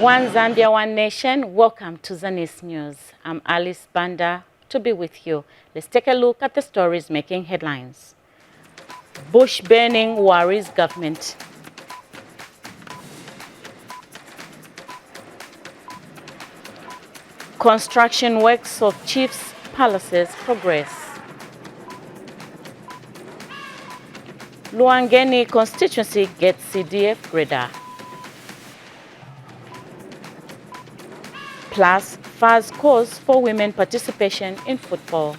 One Zambia, one nation. Welcome to Zanis News. I'm Alice Banda to be with you. Let's take a look at the stories making headlines. Bush burning worries government. Construction works of chiefs' palaces progress. Luangeni constituency gets CDF grader. Plus, FAS calls for women participation in football.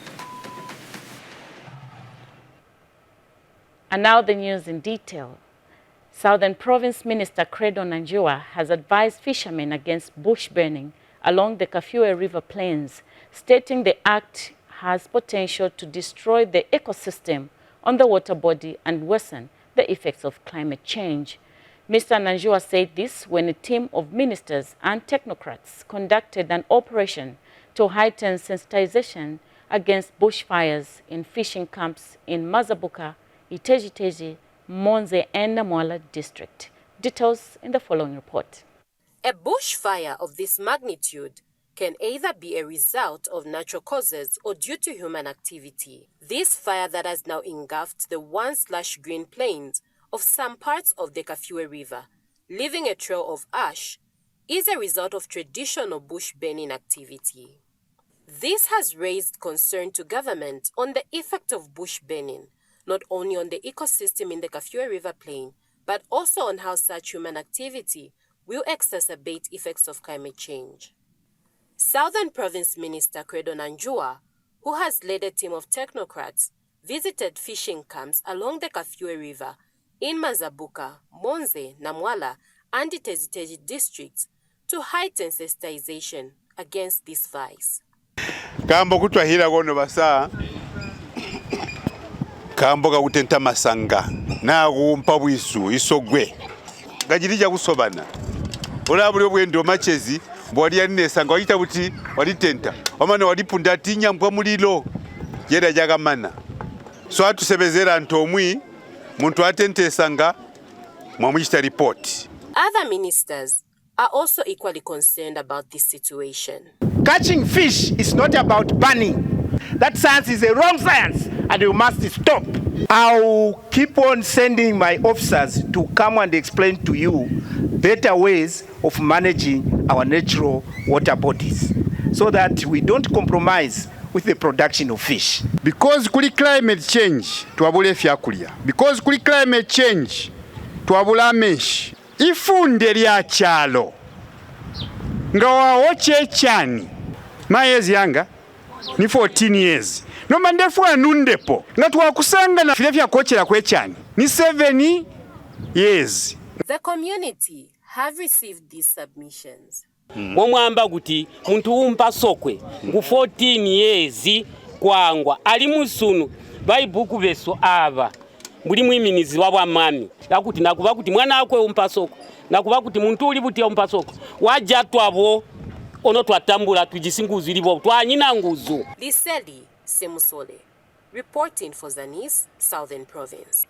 And now the news in detail. Southern Province Minister Credo Nanjua has advised fishermen against bush burning along the Kafue River plains, stating the act has potential to destroy the ecosystem on the water body and worsen the effects of climate change. Mr. Nanjua said this when a team of ministers and technocrats conducted an operation to heighten sensitization against bushfires in fishing camps in Mazabuka, Itejiteji, Monze and Namwala district. Details in the following report. A bushfire of this magnitude can either be a result of natural causes or due to human activity. This fire that has now engulfed the once lush green plains of some parts of the Kafue River, leaving a trail of ash, is a result of traditional bush burning activity. This has raised concern to government on the effect of bush burning, not only on the ecosystem in the Kafue River plain, but also on how such human activity will exacerbate effects of climate change. Southern Province Minister Credo Nanjua, who has led a team of technocrats, visited fishing camps along the Kafue River in Mazabuka, Monze, Namwala, and Iteziteji districts to heighten sensitization against this vice. Kambo kutwahira gono basa kambo kakutenta masanga na kumpa bwisu isogwe gajirija kusobana olabuli obwendo machezi bwali yanesanga wayita buti walitenta omane walipunda tinya mpwa mulilo yera jagamana so atusebezera ntomwi muntu atentesanga mwamuchita report. Other ministers are also equally concerned about this situation. Catching fish is not about banning. That science is a wrong science and you must stop. I'll keep on sending my officers to come and explain to you better ways of managing our natural water bodies so that we don't compromise with the production of fish. Because kuli climate change tuwabule fyakulya. Because kuli climate change tuwabula ameshi. Ifunde lya chalo nga waoche chani mayezi yanga ni 14 years noma ndefu anundepo nga twakusanga na file vyakochera kwechani ni 7 years. The community have received these submissions. Mwamba guti muntu umpa sokwe ngu 14 years kwangwa ali musunu baibuku beso ava buli mwiminizi wabwa mami akuti nakuba kuti mwana akwe umpa soko nakuba kuti muntu uli buti umpa soko waja twabo ono twatambula tujisinguzilibo twanyina nguzu. Liseli Semusole, reporting for Zanis, Southern Province.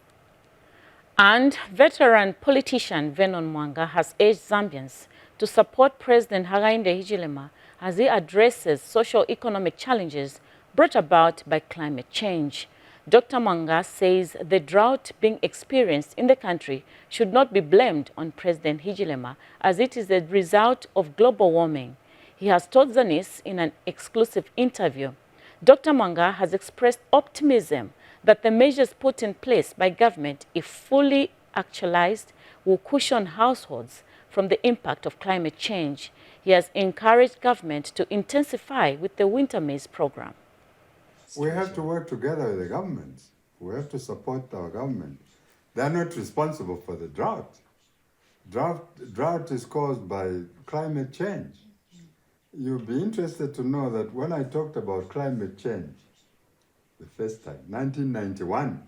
And veteran politician Vernon Mwanga has urged Zambians to support President Hakainde Hichilema as he addresses socio-economic challenges brought about by climate change. Dr. Mwanga says the drought being experienced in the country should not be blamed on President Hichilema as it is the result of global warming. He has told Zanis in an exclusive interview. Dr. Mwanga has expressed optimism that the measures put in place by government, if fully actualized, will cushion households from the impact of climate change. He has encouraged government to intensify with the winter maize program. We have to work together with the government. We have to support our government. They are not responsible for the drought. Drought is caused by climate change. You'll be interested to know that when I talked about climate change the first time, 1991,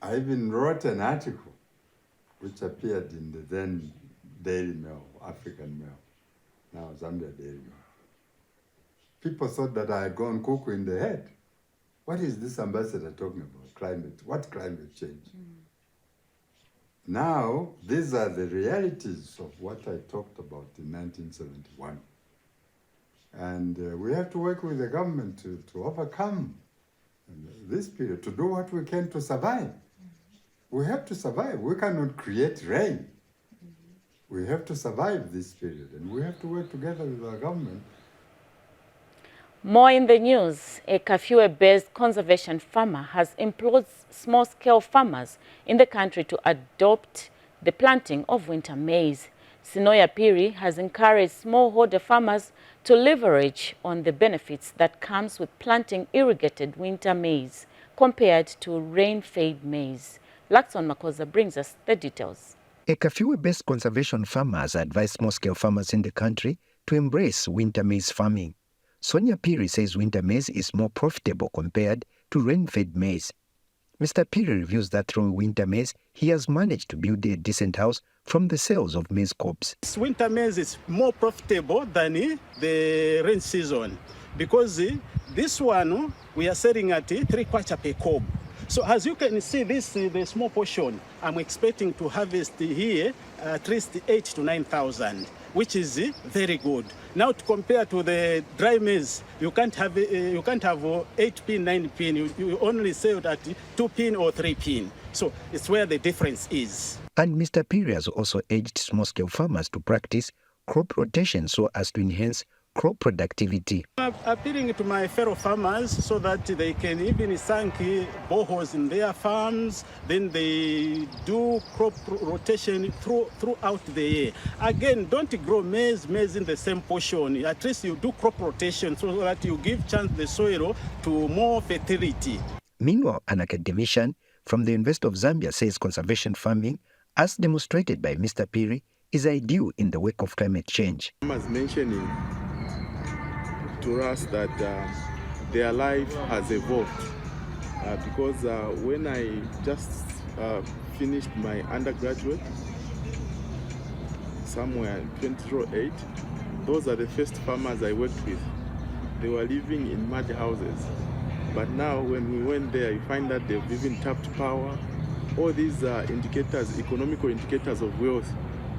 I even wrote an article which appeared in the then Daily Mail, African Mail, now Zambia Daily Mail. People thought that I had gone cuckoo in the head. What is this ambassador talking about? Climate? What climate change? Now, these are the realities of what I talked about in 1971. And we have to work with the government to overcome this period, to do what we can to survive. We have to survive. We cannot create rain. We have to survive this period, and we have to work together with our government. More in the news, a Kafue-based conservation farmer has implored small-scale farmers in the country to adopt the planting of winter maize. Sinoya Piri has encouraged smallholder farmers to leverage on the benefits that comes with planting irrigated winter maize compared to rain-fed maize. Lakson Makosa brings us the details. A Kafue-based conservation farmer has advised small-scale farmers in the country to embrace winter maize farming. Sonia Piri says winter maize is more profitable compared to rain-fed maize. Mr. Piri reveals that through winter maize, he has managed to build a decent house from the sales of maize cobs. Winter maize is more profitable than the rain season because this one we are selling at 3/4 per cob. So as you can see, this is the small portion. I'm expecting to harvest here at least 8,000 to 9,000, which is very good. Now to compare to the dry maize, you can't have 8 pin, 9 pin. You only sell at 2 pin or 3 pin. So it's where the difference is. And Mr. Piri has also urged small-scale farmers to practice crop rotation so as to enhance crop productivity. I'm appealing to my fellow farmers so that they can even sink boreholes in their farms, then they do crop rotation throughout the year. Again, don't grow maize in the same portion. At least you do crop rotation so that you give chance the soil to more fertility. Meanwhile, an academician from the University of Zambia says conservation farming, as demonstrated by Mr. Piri, is ideal in the wake of climate change. I was mentioning to us that their life has evolved because when I just finished my undergraduate somewhere in 2008, those are the first farmers I worked with. They were living in mud houses, but now when we went there, you find that they've even tapped power. All these indicators, economical indicators of wealth,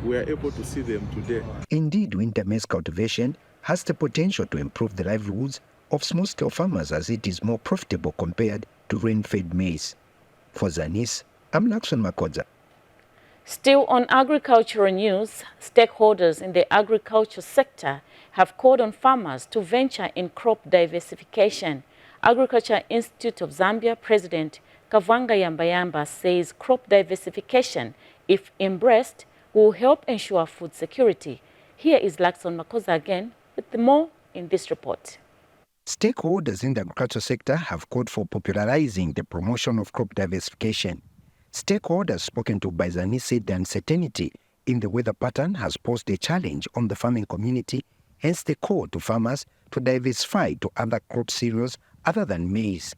we are able to see them today. Indeed, winter maize cultivation has the potential to improve the livelihoods of small-scale farmers as it is more profitable compared to rain-fed maize. For Zanis, I'm Lakson Makosa. Still on agricultural news, stakeholders in the agriculture sector have called on farmers to venture in crop diversification. Agriculture Institute of Zambia President Kavanga Yambayamba says crop diversification, if embraced, will help ensure food security. Here is Lakson Makosa again with more in this report. Stakeholders in the agriculture sector have called for popularizing the promotion of crop diversification. Stakeholders spoken to by Zanis said the uncertainty in the weather pattern has posed a challenge on the farming community, hence the call to farmers to diversify to other crop cereals other than maize.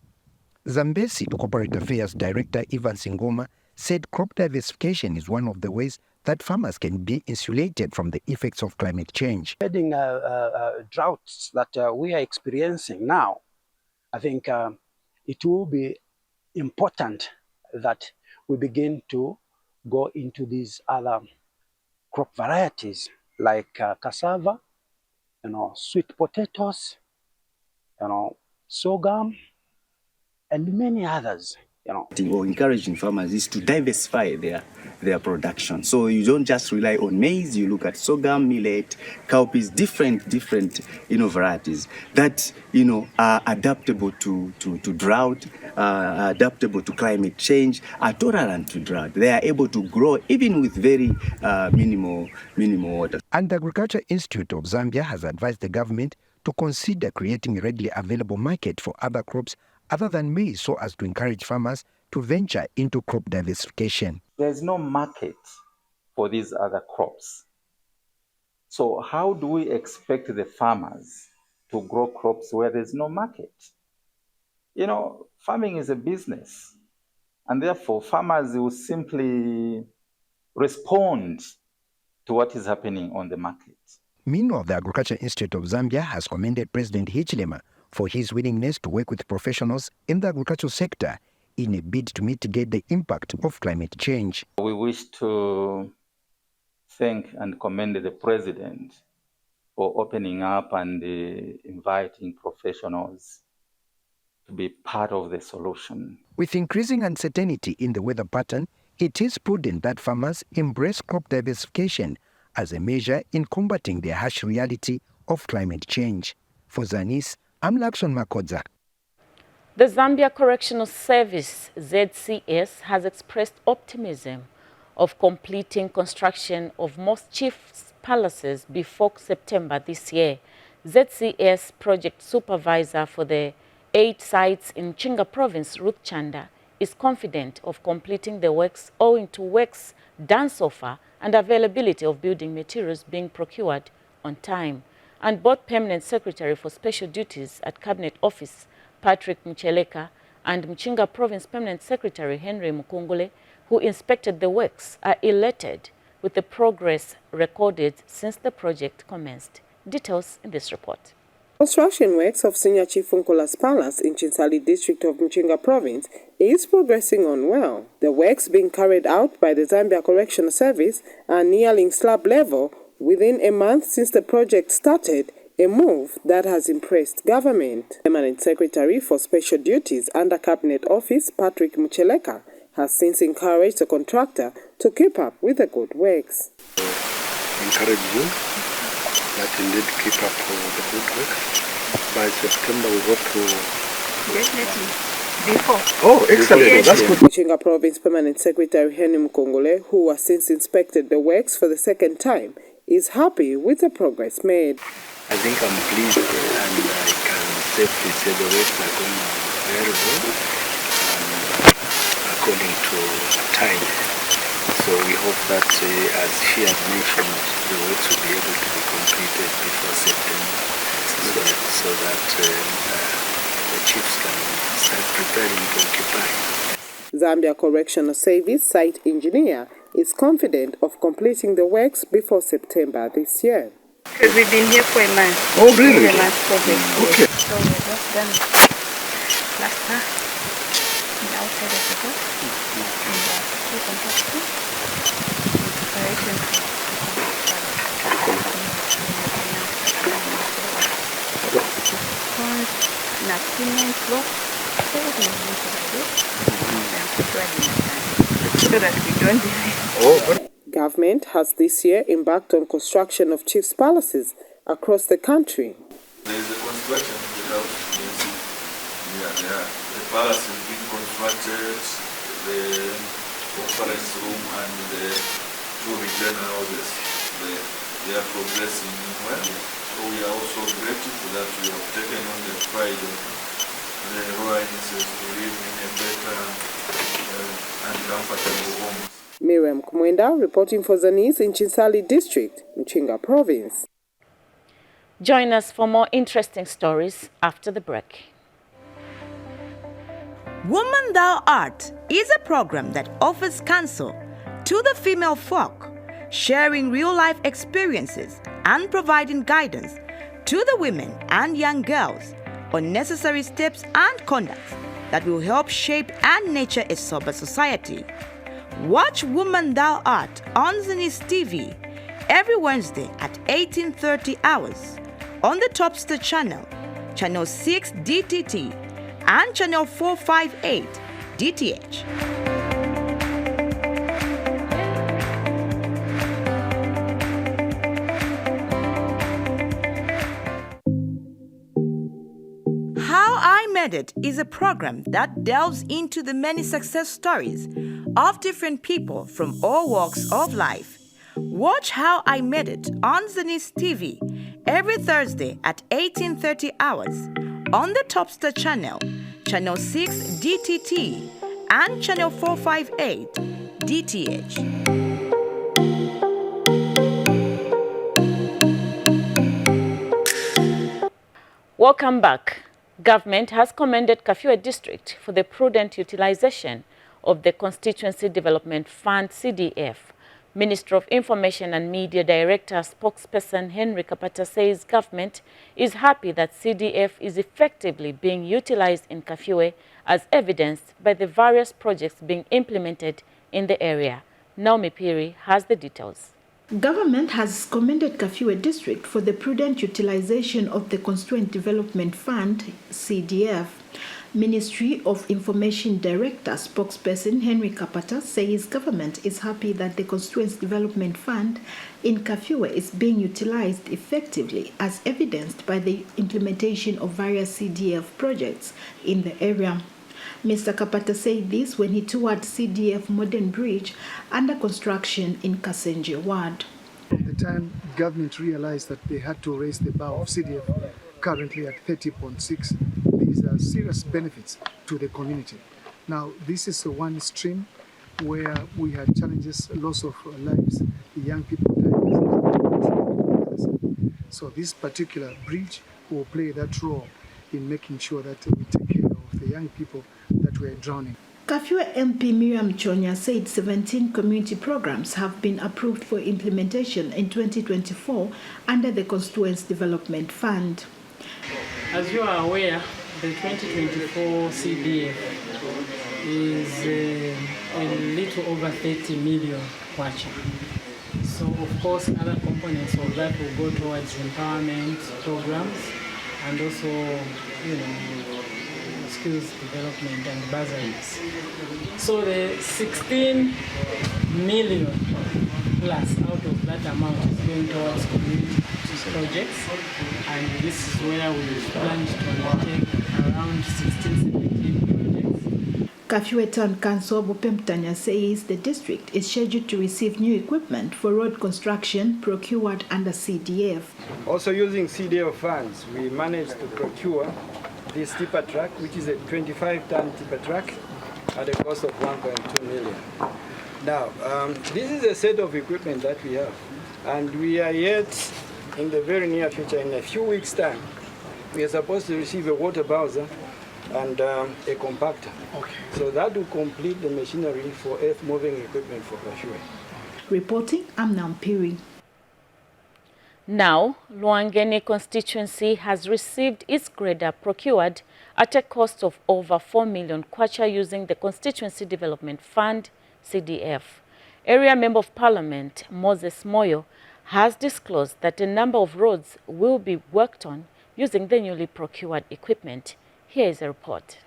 Zambesi Corporate Affairs Director Ivan Singoma said crop diversification is one of the ways that farmers can be insulated from the effects of climate change. Heading droughts that we are experiencing now, I think it will be important that we begin to go into these other crop varieties like cassava, sweet potatoes, sorghum, and many others. Or encouraging farmers is to diversify their production. So you don't just rely on maize, you look at sorghum, millet, cowpeas, different varieties that are adaptable to drought, adaptable to climate change, are tolerant to drought. They are able to grow even with very minimal water. And the Agriculture Institute of Zambia has advised the government to consider creating a readily available market for other crops other than maize so as to encourage farmers to venture into crop diversification. There's no market for these other crops. So how do we expect the farmers to grow crops where there's no market? Farming is a business, and therefore farmers will simply respond to what is happening on the market. Meanwhile, the Agriculture Institute of Zambia has commended President Hichilema for his willingness to work with professionals in the agricultural sector in a bid to mitigate the impact of climate change. We wish to thank and commend the President for opening up and inviting professionals to be part of the solution. With increasing uncertainty in the weather pattern, it is prudent that farmers embrace crop diversification as a measure in combating the harsh reality of climate change. For Zanis, I'm Lakson Makodza. The Zambia Correctional Service, ZCS, has expressed optimism of completing construction of most chiefs' palaces before September this year. ZCS project supervisor for the 8 sites in Chinga province, Ruth Chanda, is confident of completing the works owing to works done so far and availability of building materials being procured on time. And both Permanent Secretary for Special Duties at Cabinet Office, Patrick Mcheleka, and Mchinga Province Permanent Secretary Henry Mukungule, who inspected the works, are elated with the progress recorded since the project commenced. Details in this report. Construction works of Senior Chief Nkola's Palace in Chinsali district of Mchinga Province is progressing on well. The works being carried out by the Zambia Correctional Service are nearing slab level within a month since the project started, a move that has impressed government. Permanent Secretary for Special Duties under Cabinet Office, Patrick Mcheleka, has since encouraged the contractor to keep up with the good works. Encourage you that indeed keep up with the good work. By September we hope to... Definitely. Before. Oh, excellent. Yes. That's good. Mchinga Province Permanent Secretary Henry Mukungule, who has since inspected the works for the second time, is happy with the progress made. I think I'm pleased and I can safely say the works are going very well and according to time. So we hope that as she has mentioned, the works will be able to be completed before September so that the chiefs can start preparing to occupy. Zambia Correctional Service site engineer is confident of completing the works before September this year. Because we've been here for a month. Oh, really? The last project. Okay. So we're just done plaster on the outside of the house. And two construction. Preparation cement block. Everything is going to be good. So that we don't delay. Oh, Government has this year embarked on construction of chiefs' palaces across the country. There is a construction of the house. The palace is being constructed, the conference room and the 2 retainer houses. They are progressing well. So we are also grateful that we have taken on the pride of the royal instances to live in a better and comfortable home. Miriam Kumwenda reporting for Zanis in Chinsali district, Mchinga province. Join us for more interesting stories after the break. Woman Thou Art is a program that offers counsel to the female folk, sharing real-life experiences and providing guidance to the women and young girls on necessary steps and conducts that will help shape and nurture a sober society. Watch Woman Thou Art on Zanis TV every Wednesday at 18:30 hours on the Topster channel, channel 6 DTT and channel 458 DTH. How I Made It is a program that delves into the many success stories of different people from all walks of life. Watch How I Made It on Zanis TV every Thursday at 18:30 hours on the Topster channel, channel 6 DTT and channel 458 DTH. Welcome back. Government has commended Kafue District for the prudent utilization of the Constituency Development Fund CDF Minister of Information and Media Director spokesperson Henry Kapata says government is happy that CDF is effectively being utilized in Kafue, as evidenced by the various projects being implemented in the area. Naomi Piri has the details. Government has commended Kafue District for the prudent utilization of the Constituent Development Fund, CDF. Ministry of Information Director spokesperson Henry Kapata says government is happy that the Constituent Development Fund in Kafue is being utilized effectively, as evidenced by the implementation of various CDF projects in the area. Mr. Kapata said this when he toured CDF Modern Bridge under construction in Kasenje Ward. At the time, government realized that they had to raise the bar of CDF, currently at 30.6. These are serious benefits to the community. Now, this is one stream where we had challenges, loss of lives, the young people dying. So this particular bridge will play that role in making sure that we take care of the young people that were drowning. Kafue MP Miriam Chonya said 17 community programs have been approved for implementation in 2024 under the Constituents Development Fund. As you are aware, the 2024 CDF is a little over 30 million kwacha. So of course other components of that will go towards empowerment programs and also, skills development and bursaries. So the 16 million plus out of that amount is going towards community projects, and this is where we plan to undertake around 16-17 projects. Kafue Town Council Bupemtanya says the district is scheduled to receive new equipment for road construction procured under CDF. Also using CDF funds, we managed to procure this tipper truck, which is a 25-ton tipper truck at a cost of 1.2 million. Now, this is a set of equipment that we have, and we are yet in the very near future, in a few weeks' time, we are supposed to receive a water bowser and a compactor. Okay. So that will complete the machinery for earth-moving equipment for Kafue. Reporting, I'm Nampiri. Now, Luangeni constituency has received its grader procured at a cost of over 4 million kwacha using the Constituency Development Fund, CDF. Area Member of Parliament, Moses Moyo, has disclosed that a number of roads will be worked on using the newly procured equipment. Here is a report.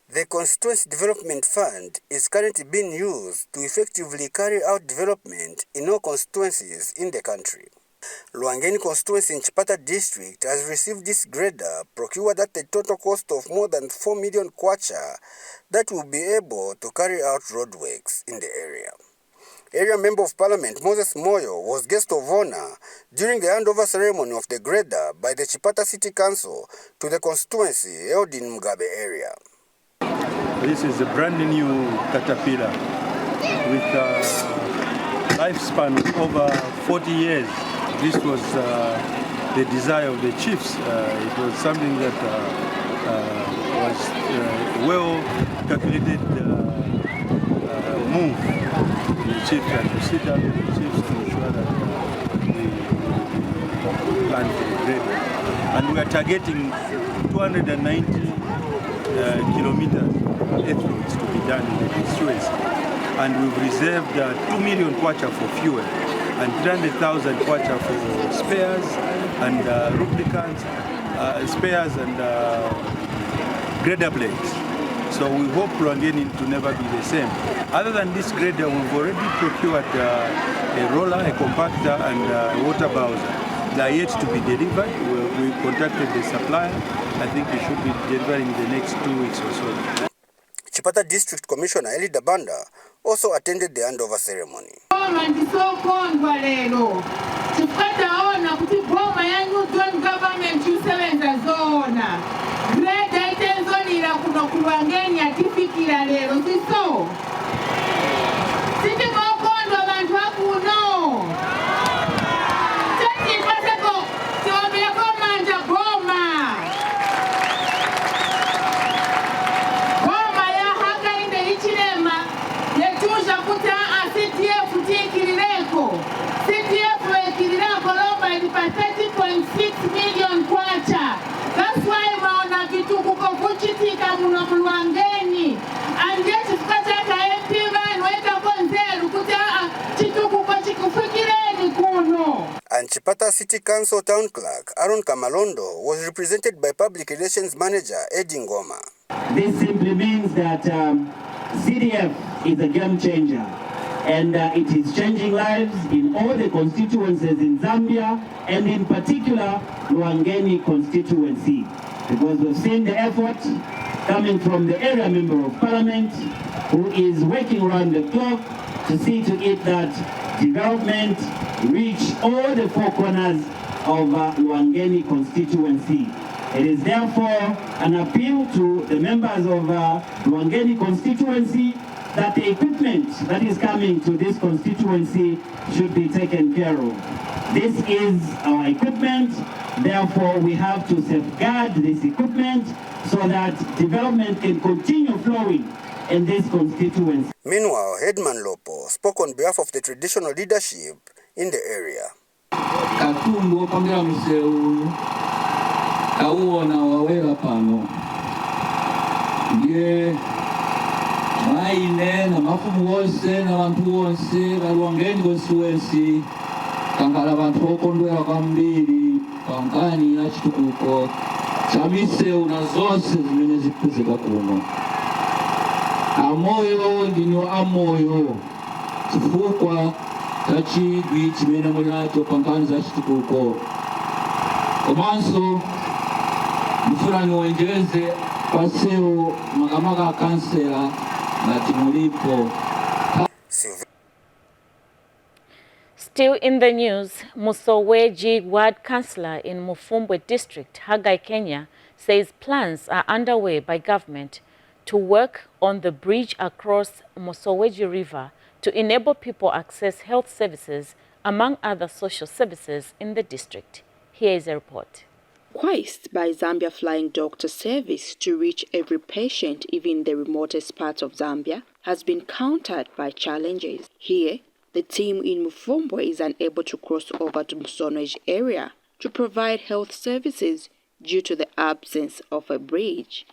The Constituency Development Fund is currently being used to effectively carry out development in all constituencies in the country. Luangeni constituency in Chipata district has received this grader procured at a total cost of more than 4 million kwacha that will be able to carry out roadworks in the area. Area Member of Parliament Moses Moyo was guest of honor during the handover ceremony of the grader by the Chipata City Council to the constituency held in Mugabe area. This is a brand new caterpillar with a lifespan of over 40 years. This was the desire of the chiefs. It was something that was well calculated move. The chiefs had to sit down with the chiefs to ensure that we plan for the grader. And we are targeting 290 kilometers earth roads to be done in the constituency. And we've reserved 2 million kwacha for fuel and 300,000 kwacha for spares and lubricants, spares and grader blades. So we hope Luangeni to never be the same. Other than this grader, we've already procured a roller, a compactor, and a water bowser. They are yet to be delivered. We contacted the supplier. I think we should be delivering in the next 2 weeks or so. Chipata District Commissioner Eli Dabanda also attended the handover ceremony. Kuti City Council Town Clerk Aaron Kamalondo was represented by Public Relations Manager Eddie Ngoma. This simply means that CDF is a game changer, and it is changing lives in all the constituencies in Zambia, and in particular Luangeni constituency, because we've seen the effort coming from the area member of parliament who is working around the clock to see to it that development reach all the four corners of Luangeni constituency. It is therefore an appeal to the members of Luangeni constituency that the equipment that is coming to this constituency should be taken care of. This is our equipment, therefore we have to safeguard this equipment so that development can continue flowing in this constituency. Meanwhile, Headman Lopo spoke on behalf of the traditional leadership in the area. Katumbo pangela mseu kauona wawela pano ndiye maine na mafumu wose na bantu wose baluangeni constituency kankala bantu okondwela kwambiri kankani na chitukuko chamiseu na zose zimene zipezeka kuno. Amoyo ndino amoyo chifukwa chachidwi chimene muli nacho pankani za chitukuko. Komanso ndifuna niwonjeze paseu makamaka kansela ngati mulipo. Still in the news, Musoweji Ward Councillor in Mufumbwe District, Hagai, Kenya, says plans are underway by government to work on the bridge across Musoweji River to enable people access health services, among other social services in the district. Here is a report. Quest by Zambia Flying Doctor Service to reach every patient, even in the remotest parts of Zambia, has been countered by challenges. Here, the team in Mufumbwe is unable to cross over to Musonweji area to provide health services due to the absence of a bridge.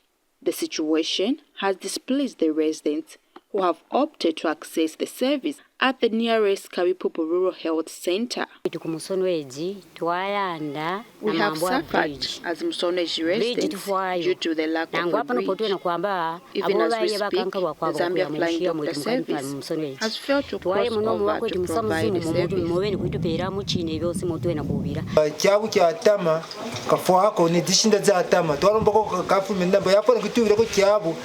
The situation has displeased the residents who have opted to access the service at the nearest Kawipupu Rural Health Center. We have suffered as Musonweji residents due to the lack of a bridge. Even as we speak, the Zambia Flying Doctor Service has failed to cross over to provide the service.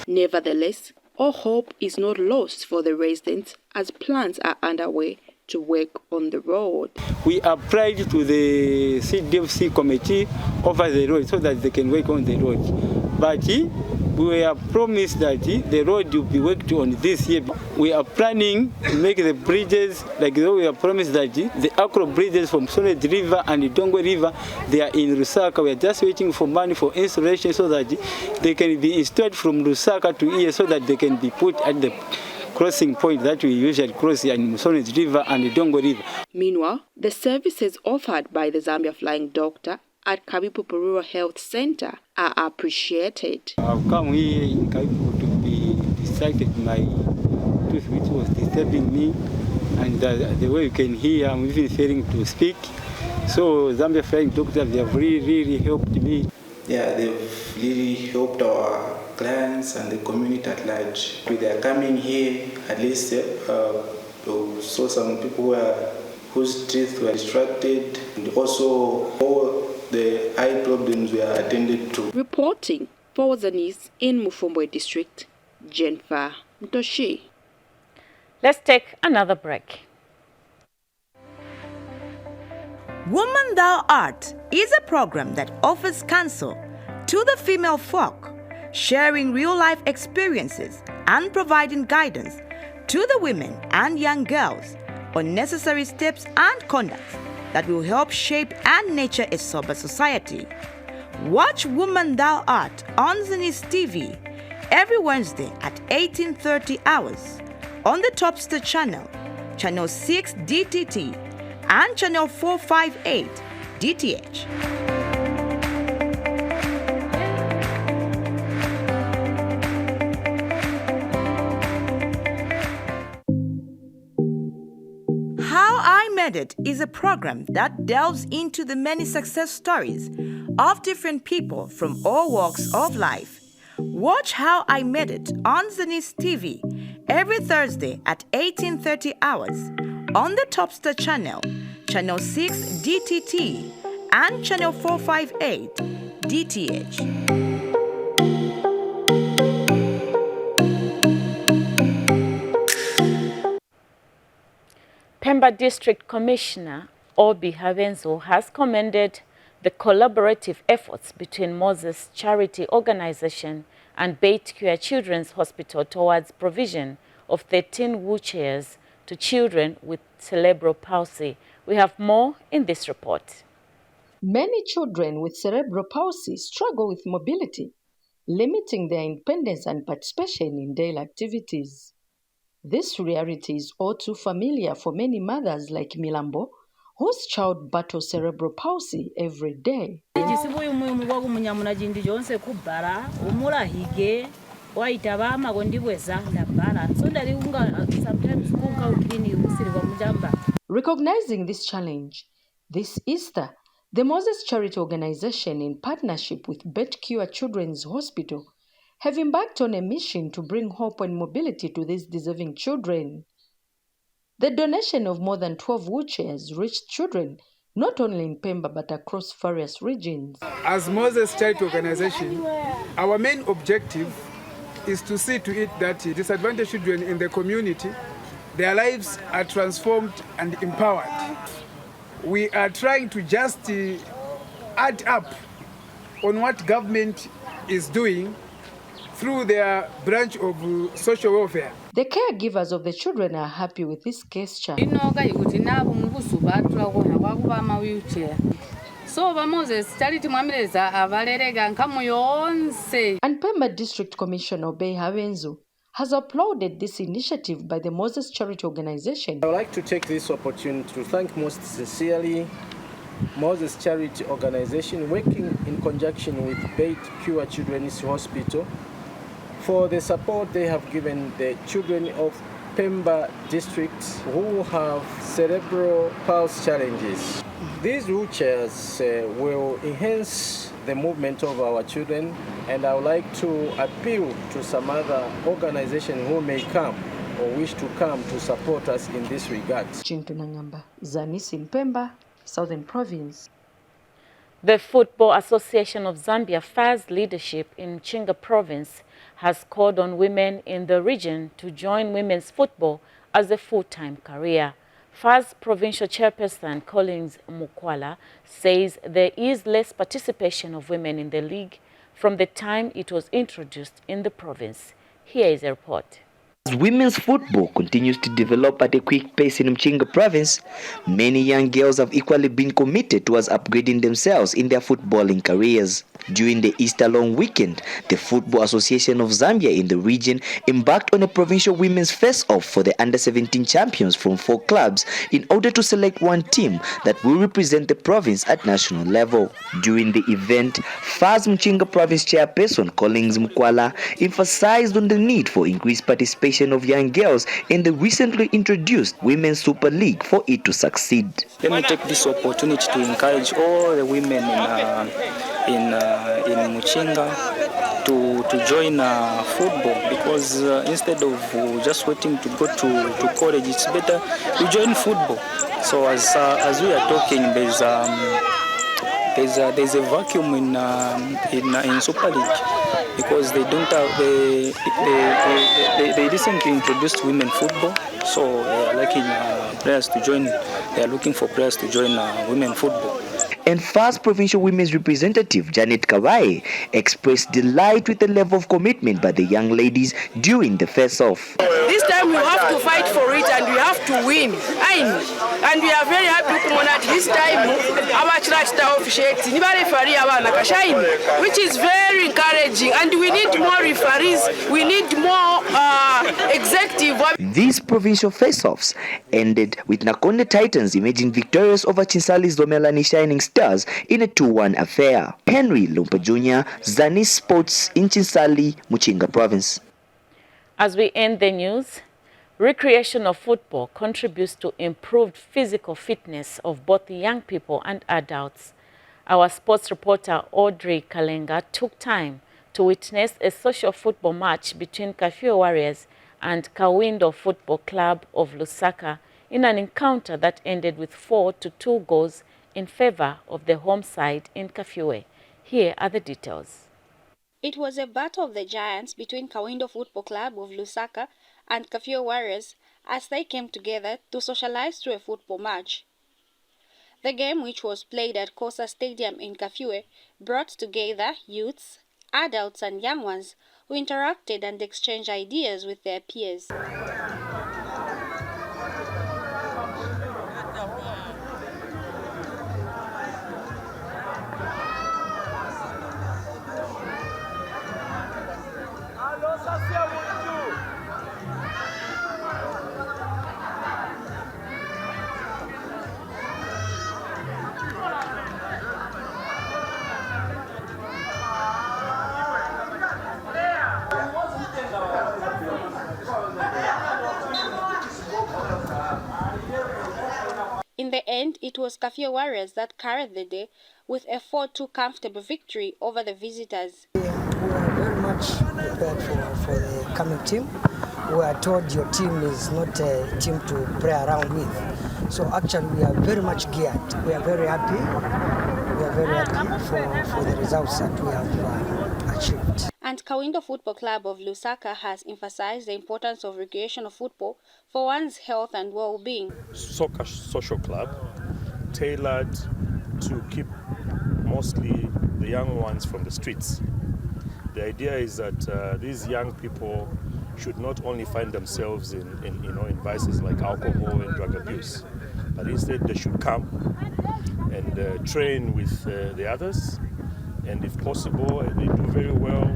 Nevertheless, all hope is not lost for the residents as plans are underway to work on the road. We applied to the CDFC committee over the road so that they can work on the road. But we are promised that the road will be worked on this year. We are planning to make the bridges, like though we are promised that the acro bridges from Musonweji River and the Dongwe River, they are in Lusaka. We are just waiting for money for installation so that they can be installed from Lusaka to here so that they can be put at the crossing point that we usually cross here in Musonweji River and the Dongwe River. Meanwhile, the services offered by the Zambia Flying Doctor at Kawipupu Rural Health Center are appreciated. I've come here in Kawipupu to be distracted my tooth which was disturbing me, and the way you can hear, I'm even failing to speak. So Zambia Flying Doctor, they have really helped me. Yeah, they've really helped our clients and the community at large. They are coming here, at least saw some people whose teeth were distracted, and also all the eye problems were attended to. Reporting for Zanis in Mufumbwe District, Jennifer Mtoshi. Let's take another break. Woman Thou Art is a program that offers counsel to the female folk, sharing real-life experiences and providing guidance to the women and young girls on necessary steps and conducts that will help shape and nurture a sober society. Watch Woman Thou Art on Zanis TV every Wednesday at 18:30 hours on the Topster channel, channel 6 DTT, and channel 458 DTH. How I Made It is a program that delves into the many success stories of different people from all walks of life. Watch How I Made It on Zanis TV every Thursday at 18:30 hours on the Topstar channel, channel 6 DTT, and channel 458 DTH. Pemba District Commissioner Obi Havenzo has commended the collaborative efforts between Moses Charity Organization and Beit Kua Children's Hospital towards provision of 13 wheelchairs to children with cerebral palsy. We have more in this report. Many children with cerebral palsy struggle with mobility, limiting their independence and participation in daily activities. This reality is all too familiar for many mothers like Milambo, whose child battles cerebral palsy every day. Recognizing this challenge, this Easter, the Moses Charity Organization, in partnership with Beit Kua Children's Hospital, have embarked on a mission to bring hope and mobility to these deserving children. The donation of more than 12 wheelchairs reached children not only in Pemba but across various regions. As Moses Charity Organization, our main objective is to see to it that disadvantaged children in the community, their lives are transformed and empowered. We are trying to just add up on what government is doing through their branch of social welfare. The caregivers of the children are happy with this gesture. And Pemba District Commissioner Obi Havenzo has applauded this initiative by the Moses Charity Organization. I would like to take this opportunity to thank most sincerely Moses Charity Organization, working in conjunction with Beit Kua Children's Hospital, for the support they have given the children of Pemba District who have cerebral palsy challenges. These wheelchairs will enhance the movement of our children, and I would like to appeal to some other organization who may come or wish to come to support us in this regard. Zanis in Pemba, Southern Province. The Football Association of Zambia, FAZ leadership in Mchinga Province, has called on women in the region to join women's football as a full-time career. FAZ Provincial Chairperson Collins Mukwala says there is less participation of women in the league from the time it was introduced in the province. Here is a report. As women's football continues to develop at a quick pace in Mchinga Province, many young girls have equally been committed towards upgrading themselves in their footballing careers. During the Easter long weekend, the Football Association of Zambia in the region embarked on a provincial women's face-off for the under-17 champions from 4 clubs in order to select one team that will represent the province at national level. During the event, FAZ Mchinga Province Chairperson Collins Mukwala emphasized on the need for increased participation of young girls in the recently introduced Women's Super League for it to succeed. Let me take this opportunity to encourage all the women in Mchinga to join football, because instead of just waiting to go to college, it's better to join football. So as we are talking, there's a vacuum in Super League, because they don't have they recently introduced women football, so they are looking players to join. They are looking for players to join women football. And FAZ Provincial Women's Representative Janet Kawai expressed delight with the level of commitment by the young ladies during the face-off. This time we have to fight for it and we have to win. And we are very happy that this time our church officiates, which is very encouraging, and we need more referees, we need more executive. These provincial face-offs ended with Nakonde Titans emerging victorious over Chinsali's Domelani Shining Stars in a 2-1 affair. Henry Lumpa Jr., Zanis Sports in Chinsali, Mchinga Province. As we end the news, Recreational football contributes to improved physical fitness of both young people and adults. Our sports reporter Audrey Kalenga took time to witness a social football match between Kafue Warriors and Kawindo Football Club of Lusaka in an encounter that ended with 4-2 goals in favor of the home side in Kafue. Here are the details. It was a battle of the giants between Kawindo Football Club of Lusaka and Kafue Warriors as they came together to socialize through a football match. The game, which was played at Kosa Stadium in Kafue, brought together youths, adults and young ones who interacted and exchanged ideas with their peers. In the end, it was Kafue Warriors that carried the day with a 4-2 comfortable victory over the visitors. We are very much prepared for the coming team. We are told your team is not a team to play around with. So actually we are very much geared. We are very happy. We are very happy for the results that we have achieved. And Kawindo Football Club of Lusaka has emphasized the importance of recreational football for one's health and well-being. Soccer social club tailored to keep mostly the young ones from the streets. The idea is that these young people should not only find themselves in vices like alcohol and drug abuse, but instead they should come and train with the others, and if possible, and they do very well,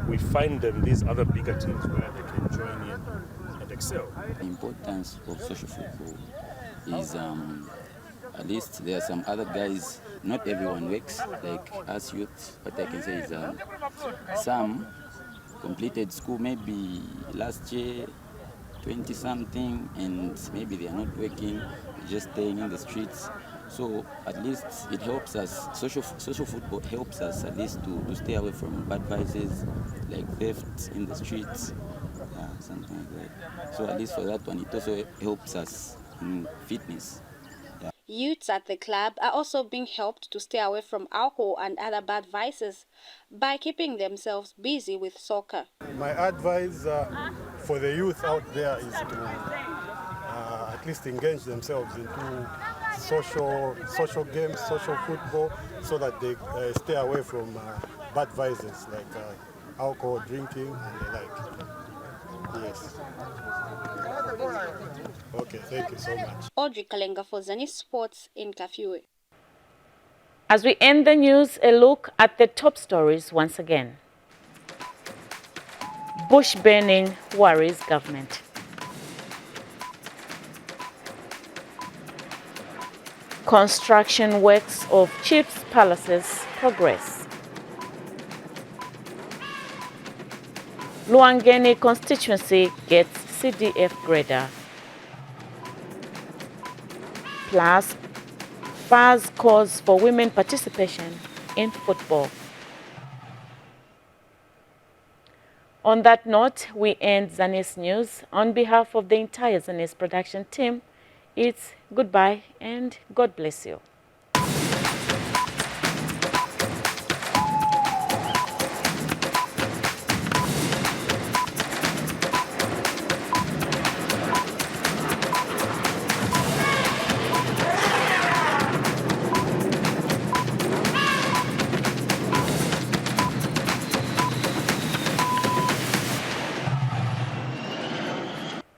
we find them these other bigger teams where they can join in and excel. The importance of social football is at least there are some other guys, not everyone works like us youth. What I can say is some completed school maybe last year, 20-something, and maybe they are not working, just staying in the streets. So at least it helps us, social football helps us at least to stay away from bad vices like theft in the streets, something like that. So at least for that one, it also helps us in fitness. Youths at the club are also being helped to stay away from alcohol and other bad vices by keeping themselves busy with soccer. My advice for the youth out there is to at least engage themselves into social games, social football, so that they stay away from bad vices like alcohol, drinking, and the like. Yes. Okay, thank you so much. Audrey Kalenga for Zanis Sports in Kafue. As we end the news, a look at the top stories once again. Bush burning worries government. Construction works of Chiefs Palaces progress. Luangeni constituency gets CDF grader. Plus, FAS calls for women participation in football. On that note, we end Zanis News. On behalf of the entire Zanis production team, it's goodbye and God bless you.